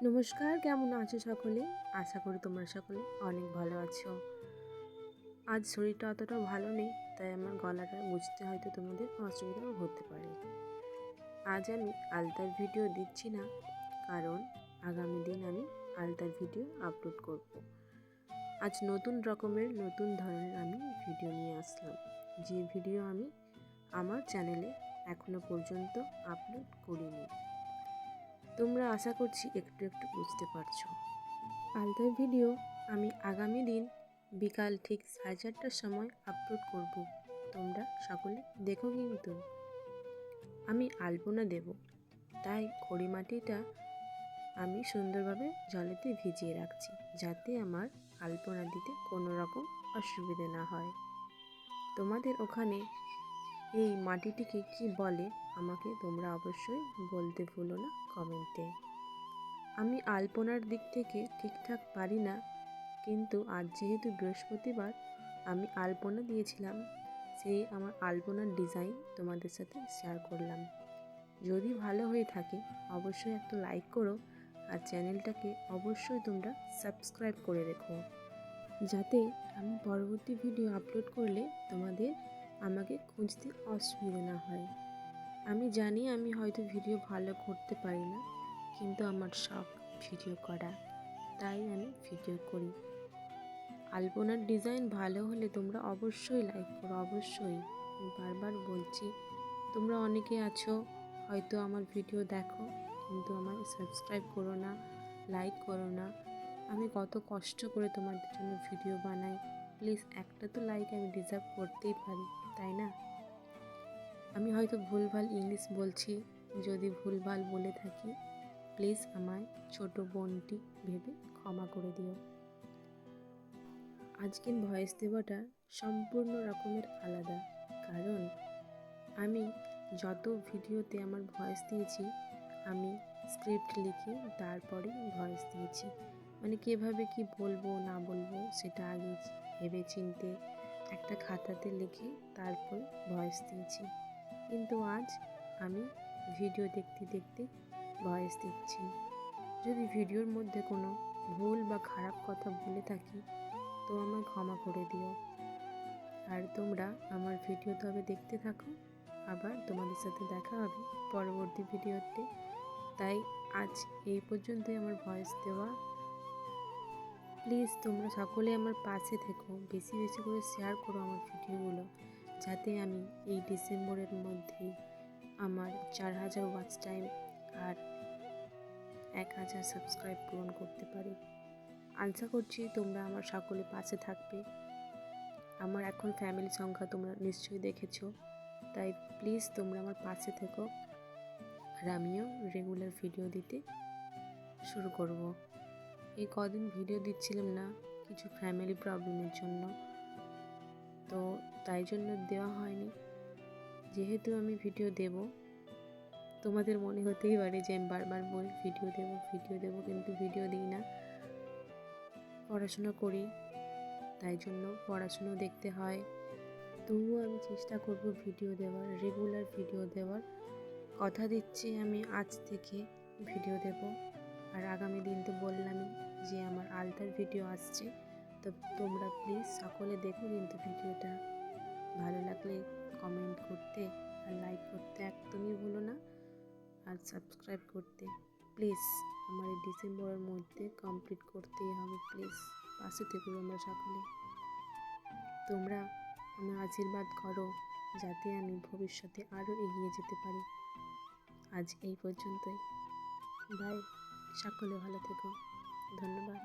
নমস্কার, কেমন আছো সকলে? আশা করি তোমরা সকলে অনেক ভালো আছো। আজ শরীরটা অতটাও ভালো নেই, তাই আমার গলাটা বুঝতে হয়তো তোমাদের অসুবিধাও হতে পারে। আজ আমি আলতার ভিডিও দিচ্ছি না, কারণ আগামী দিন আমি আলতার ভিডিও আপলোড করব। আজ নতুন রকমের নতুন ধরনের আমি ভিডিও নিয়ে আসলাম, যে ভিডিও আমি আমার চ্যানেলে এখনো পর্যন্ত আপলোড করিনি। তোমরা আশা করছি একটু একটু বুঝতে পারছো। আলতার ভিডিও আমি আগামী দিন বিকাল ঠিক 4:30টার সময় আপলোড করব। তোমরা সকলে দেখো। কিন্তু আমি আলপনা দেব, তাই খড়ি মাটিটা আমি সুন্দরভাবে জলেতে ভিজিয়ে রাখছি, যাতে আমার আলপনা দিতে কোনো রকম অসুবিধে না হয়। তোমাদের ওখানে এই মাটিটিকে কি বলে আমাকে তোমরা অবশ্যই বলতে ভুলো না কমেন্টে। আমি আলপনার দিক থেকে ঠিকঠাক পারি না, কিন্তু আজ যেহেতু বৃহস্পতিবার আমি আলপনা দিয়েছিলাম, সেই আমার আলপনার ডিজাইন তোমাদের সাথে শেয়ার করলাম। যদি ভালো হয়ে থাকে অবশ্যই একটা লাইক করো, আর চ্যানেলটাকে অবশ্যই তোমরা সাবস্ক্রাইব করে রেখো, যাতে আমি পরবর্তী ভিডিও আপলোড করলে তোমাদের আমাকে খুঁজতে অসুবিধা না হয়। আমি জানি আমি হয়তো ভিডিও ভালো করতে পারি না, কিন্তু আমার শখ ভিডিও করা, তাই আমি ভিডিও করি। আলপনার ডিজাইন ভালো হলে তোমরা অবশ্যই লাইক করো, অবশ্যই। বারবার বলছি, তোমরা অনেকে আছো হয়তো আমার ভিডিও দেখো, কিন্তু আমার সাবস্ক্রাইব করো না, লাইক করো না। আমি কত কষ্ট করে তোমাদের জন্য ভিডিও বানাই। প্লিজ একটা তো লাইক আমি ডিজার্ভ করতেই পারি, তাই না? আমি হয়তো ভুলভাল ইংলিশ বলছি, যদি ভুলভাল বলে থাকি প্লিজ আমায় ছোট বোনটি ভেবে ক্ষমা করে দিও। আজকের ভয়েস দেওয়াটা সম্পূর্ণ রকমের আলাদা, কারণ আমি যত ভিডিওতে আমার ভয়েস দিয়েছি আমি স্ক্রিপ্ট লিখে তারপরে ভয়েস দিয়েছি। মানে কীভাবে কি বলবো না বলবো সেটা আগে ভেবে চিনতে একটা খাতাতে লিখে তারপর ভয়েস দিয়েছি। কিন্তু আজ আমি ভিডিও দেখতে দেখতে ভয়েস দিচ্ছি। যদি ভিডিওর মধ্যে কোনো ভুল বা খারাপ কথা বলে থাকি তো আমায় ক্ষমা করে দিও। আর তোমরা আমার ভিডিও তবে দেখতে থাকো, আবার তোমাদের সাথে দেখা হবে পরবর্তী ভিডিওতে। তাই আজ এই পর্যন্তই আমার ভয়েস দেওয়া। প্লিজ তোমরা সকলে আমার পাশে থেকো, বেশি বেশি করে শেয়ার করো আমার ভিডিওগুলো, যাতে আমি এই ডিসেম্বরের মধ্যেই আমার 4000 ওয়াচ টাইম আর 1000 সাবস্ক্রাইব পূরণ করতে পারি। আশা করছি তোমরা আমার সকলে পাশে থাকবে। আমার এখন ফ্যামিলি সংখ্যা তোমরা নিশ্চয়ই দেখেছো, তাই প্লিজ তোমরা আমার পাশে থেকো, আর আমিও রেগুলার ভিডিও দিতে শুরু করব। এই কদিন ভিডিও দিচ্ছিলাম না কিছু ফ্যামিলি প্রবলেমের জন্য, তো তাই জন্য দেওয়া হয়নি। যেহেতু আমি ভিডিও দেব, তোমাদের মনে হতেই পারে যে আমি বারবার বলি ভিডিও দেব, কিন্তু ভিডিও দিই না। পড়াশোনা করি, তাই জন্য পড়াশুনো দেখতে হয়। তবুও আমি চেষ্টা করব ভিডিও দেওয়ার, রেগুলার ভিডিও দেওয়ার। কথা দিচ্ছি আমি আজ থেকে ভিডিও দেব। আর আগামী দিন তো বললামই যে আমার আলতার ভিডিও আসছে, তো তোমরা প্লিজ সকলে দেখো। কিন্তু ভিডিওটা ভালো লাগলে কমেন্ট করতে আর লাইক করতে একদমই ভুলো না, আর সাবস্ক্রাইব করতে প্লিজ। আমার এই ডিসেম্বরের মধ্যে কমপ্লিট করতেই হবে। প্লিজ পাশে থেকো তোমরা সকলে। তোমরা আমার আশীর্বাদ করো, যাতে আমি ভবিষ্যতে আরও এগিয়ে যেতে পারি। আজ এই পর্যন্তই। বাই, সকলে ভালো থেকো। ধন্যবাদ।